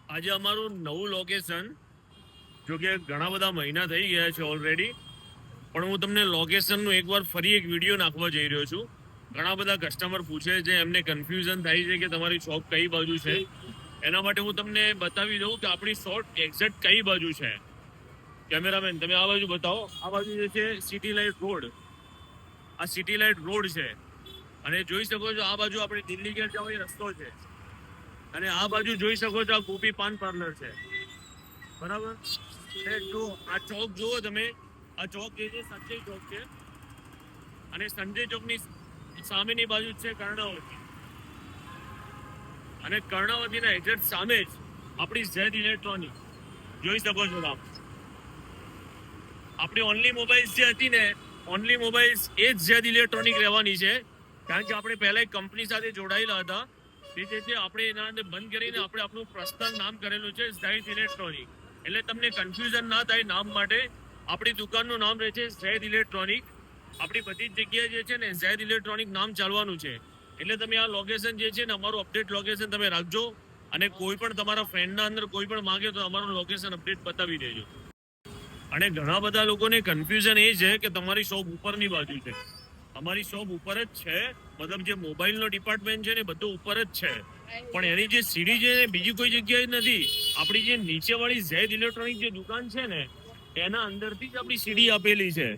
આજે અમારું નવું લોકેશન, જો કે ઘણા બધા મહિના થઈ ગયા છે ઓલરેડી, પણ હું તમને લોકેશનનું એકવાર ફરી એક વિડીયો નાખવા જઈ રહ્યો છું. ઘણા બધા કસ્ટમર પૂછે છે, એમને કન્ફ્યુઝન થાય છે કે તમારી શોપ કઈ બાજુ છે. એના માટે હું તમને બતાવી દઉં કે આપણી શોપ એક્ઝેક્ટ કઈ બાજુ છે. કેમેરામેન, તમે આ બાજુ બતાવો. આ બાજુ જે છે સિટી લાઇટ રોડ, આ સિટી લાઇટ રોડ છે. અને જોઈ શકો છો આ બાજુ આપણે દિલ્હી ગેટ જવાનો રસ્તો છે. અને આ બાજુ જોઈ શકો છો આ ગોપી પાન પાર્લર છે, બરાબર. જો આ ચોક જુઓ તમે, આ ચોક જે છે સંજય ચોક છે. અને સંજય ચોકની સામેની બાજુ છે કર્ણાવતી. અને કર્ણાવતીના એક્ઝેક્ટ સામે જ આપણી ઝેડ ઇલેક્ટ્રોનિક જોઈ શકો છો આપ. આપણી ઓનલી મોબાઈલ્સ જે હતી ને, ઓનલી મોબાઈલ્સ એ જ ઝેડ ઇલેક્ટ્રોનિક રહેવાની છે. કારણ કે આપણે પહેલા એક કંપની સાથે જોડાયેલા હતા, તે જે છે આપણે એના અંદર બંધ કરીને આપણે આપણું પર્સનલ નામ કરેલું છે ઝેડ ઇલેક્ટ્રોનિક. એટલે તમને કન્ફ્યુઝન ના થાય નામ માટે. આપણી દુકાનનું નામ રહે છે ઝેડ ઇલેક્ટ્રોનિક. આપણી બધી જ જગ્યાએ જે છે ને ઝેડ ઇલેક્ટ્રોનિક નામ ચાલવાનું છે. એટલે તમે આ લોકેશન જે છે ને અમારું અપડેટ લોકેશન તમે રાખજો. અને કોઈ પણ તમારા ફ્રેન્ડના અંદર કોઈ પણ માંગે તો અમારું લોકેશન અપડેટ બતાવી દેજો. અને ઘણા બધા લોકોને કન્ફ્યુઝન એ છે કે તમારી શોપ ઉપરની બાજુ છે. અમારી શોપ ઉપર જ છે, મતલબ જે મોબાઈલનો ડિપાર્ટમેન્ટ છે ને બધું ઉપર જ છે. પણ એની જે સીડી છે ને બીજી કોઈ જગ્યાએ નથી. આપણી જે નીચેવાળી ઝેડ ઇલેક્ટ્રોનિક જે દુકાન છે ને એના અંદરથી જ આપણી સીડી આપેલી છે.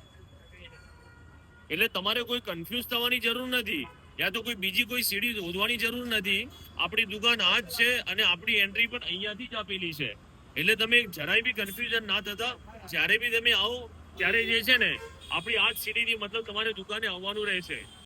એટલે તમારે કોઈ કન્ફ્યુઝ થવાની જરૂર નથી, યા તો કોઈ બીજી કોઈ સીડી શોધવાની જરૂર નથી. આપણી દુકાન આ જ છે અને આપણી એન્ટ્રી પણ અહીંયાથી જ આપેલી છે. એટલે તમે જરાય બી કન્ફ્યુઝન ના થતા. જ્યારે બી તમે આવો ત્યારે જે છે ને આપણી આ જ સીડીથી મતલબ તમારે દુકાને આવવાનું રહેશે.